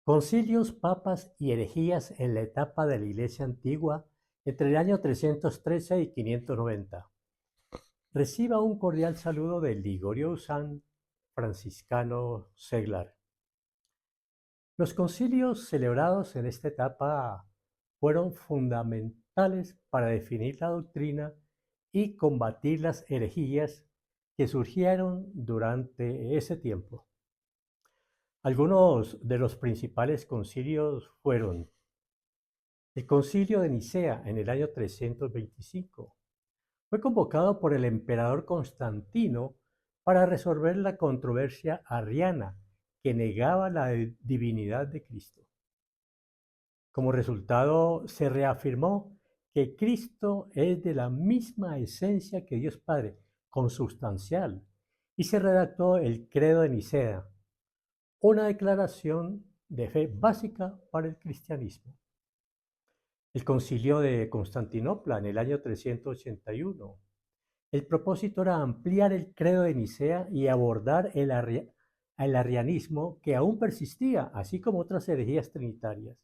Concilios, papas y herejías en la etapa de la Iglesia antigua entre el año 313 y 590. Reciba un cordial saludo de Ligorio Usán, franciscano seglar. Los concilios celebrados en esta etapa fueron fundamentales para definir la doctrina y combatir las herejías que surgieron durante ese tiempo. Algunos de los principales concilios fueron el Concilio de Nicea en el año 325. Fue convocado por el emperador Constantino para resolver la controversia arriana que negaba la divinidad de Cristo. Como resultado, se reafirmó que Cristo es de la misma esencia que Dios Padre, consubstancial, y se redactó el Credo de Nicea, una declaración de fe básica para el cristianismo. El Concilio de Constantinopla en el año 381. El propósito era ampliar el credo de Nicea y abordar el arrianismo que aún persistía, así como otras herejías trinitarias.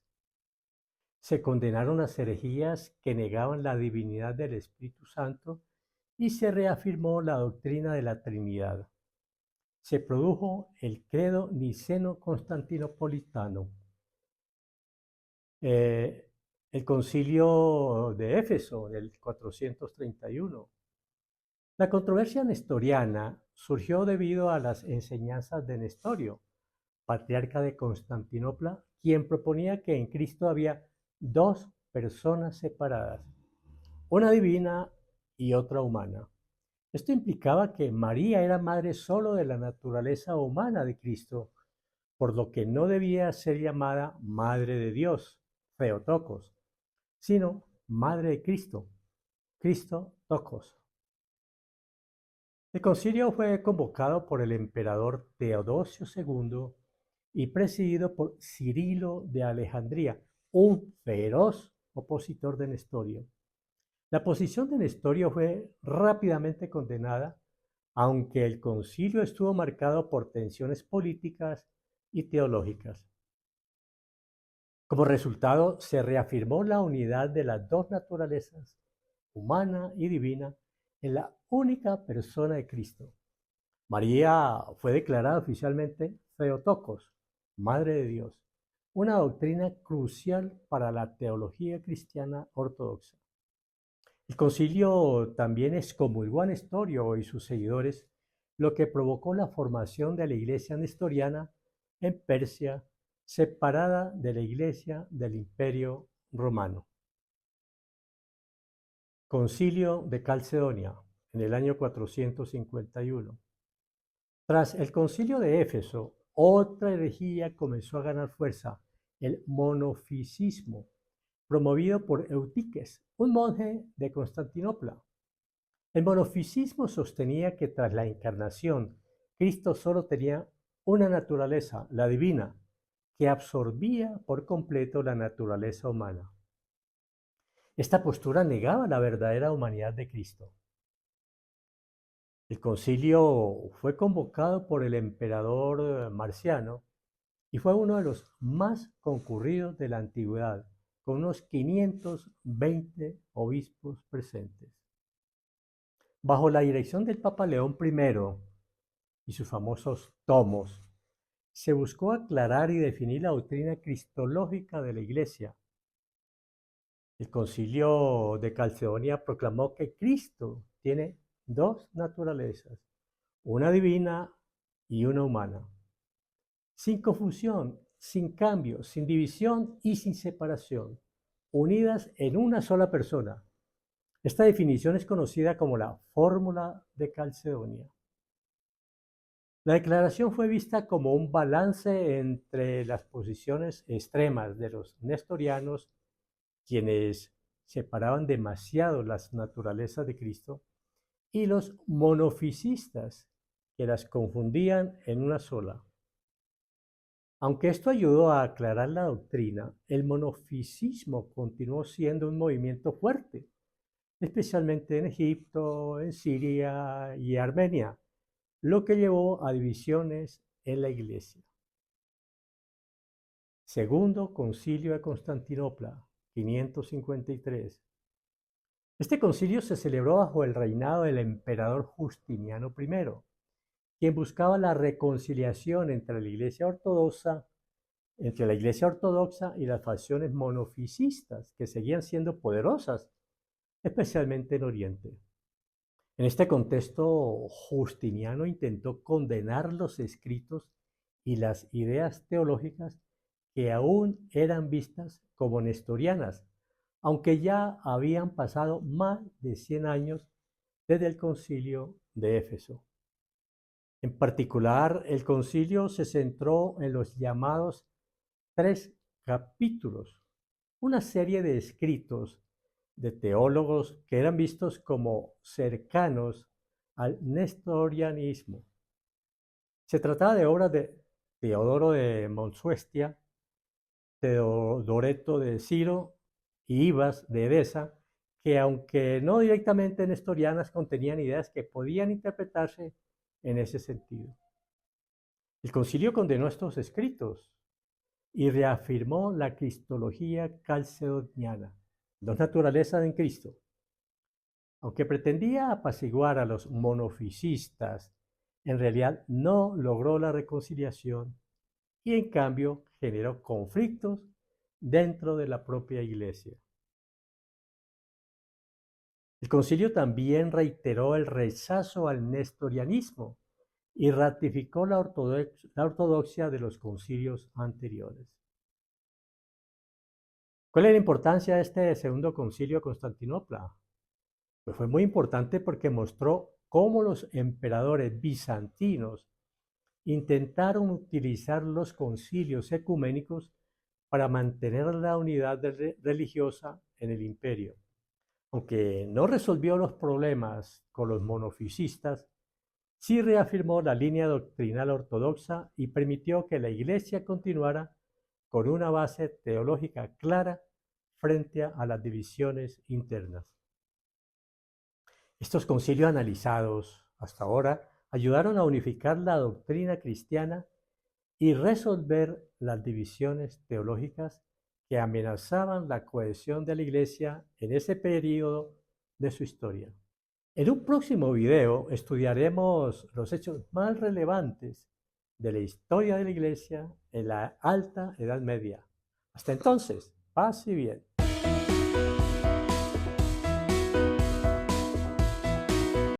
Se condenaron las herejías que negaban la divinidad del Espíritu Santo y se reafirmó la doctrina de la Trinidad. Se produjo el credo niceno-constantinopolitano. Eh, el concilio de Éfeso del 431. La controversia nestoriana surgió debido a las enseñanzas de Nestorio, patriarca de Constantinopla, quien proponía que en Cristo había dos personas separadas, una divina y otra humana. Esto implicaba que María era madre solo de la naturaleza humana de Cristo, por lo que no debía ser llamada Madre de Dios, Theotokos, sino Madre de Cristo, Cristo Tokos. El concilio fue convocado por el emperador Teodosio II y presidido por Cirilo de Alejandría, un feroz opositor de Nestorio. La posición de Nestorio fue rápidamente condenada, aunque el concilio estuvo marcado por tensiones políticas y teológicas. Como resultado, se reafirmó la unidad de las dos naturalezas, humana y divina, en la única persona de Cristo. María fue declarada oficialmente Theotokos, Madre de Dios, una doctrina crucial para la teología cristiana ortodoxa. El concilio también excomulgó a Nestorio y sus seguidores, lo que provocó la formación de la iglesia nestoriana en Persia, separada de la iglesia del Imperio Romano. Concilio de Calcedonia, en el año 451. Tras el concilio de Éfeso, otra herejía comenzó a ganar fuerza, el monofisismo, promovido por Eutiques, un monje de Constantinopla. El monofisismo sostenía que tras la encarnación, Cristo solo tenía una naturaleza, la divina, que absorbía por completo la naturaleza humana. Esta postura negaba la verdadera humanidad de Cristo. El concilio fue convocado por el emperador Marciano y fue uno de los más concurridos de la antigüedad, con unos 520 obispos presentes. Bajo la dirección del Papa León I y sus famosos tomos, se buscó aclarar y definir la doctrina cristológica de la Iglesia. El Concilio de Calcedonia proclamó que Cristo tiene dos naturalezas, una divina y una humana, sin confusión, sin cambio, sin división y sin separación, unidas en una sola persona. Esta definición es conocida como la fórmula de Calcedonia. La declaración fue vista como un balance entre las posiciones extremas de los nestorianos, quienes separaban demasiado las naturalezas de Cristo, y los monofisistas, que las confundían en una sola. Aunque esto ayudó a aclarar la doctrina, el monofisismo continuó siendo un movimiento fuerte, especialmente en Egipto, en Siria y Armenia, lo que llevó a divisiones en la iglesia. Segundo Concilio de Constantinopla, 553. Este concilio se celebró bajo el reinado del emperador Justiniano I, quien buscaba la reconciliación entre la Iglesia ortodoxa y las facciones monofisistas que seguían siendo poderosas, especialmente en Oriente. En este contexto, Justiniano intentó condenar los escritos y las ideas teológicas que aún eran vistas como nestorianas, aunque ya habían pasado más de 100 años desde el concilio de Éfeso. En particular, el concilio se centró en los llamados tres capítulos, una serie de escritos de teólogos que eran vistos como cercanos al nestorianismo. Se trataba de obras de Teodoro de Monsuestia, Teodoreto de Ciro y Ibas de Edesa, que aunque no directamente nestorianas, contenían ideas que podían interpretarse en ese sentido. El concilio condenó estos escritos y reafirmó la cristología calcedoniana, dos naturalezas en Cristo. Aunque pretendía apaciguar a los monofisistas, en realidad no logró la reconciliación y en cambio generó conflictos dentro de la propia iglesia. El concilio también reiteró el rechazo al nestorianismo y ratificó la ortodoxia de los concilios anteriores. ¿Cuál es la importancia de este segundo concilio de Constantinopla? Pues fue muy importante porque mostró cómo los emperadores bizantinos intentaron utilizar los concilios ecuménicos para mantener la unidad religiosa en el imperio. Aunque no resolvió los problemas con los monofisistas, sí reafirmó la línea doctrinal ortodoxa y permitió que la Iglesia continuara con una base teológica clara frente a las divisiones internas. Estos concilios analizados hasta ahora ayudaron a unificar la doctrina cristiana y resolver las divisiones teológicas que amenazaban la cohesión de la Iglesia en ese periodo de su historia. En un próximo video estudiaremos los hechos más relevantes de la historia de la Iglesia en la Alta Edad Media. Hasta entonces, paz y bien.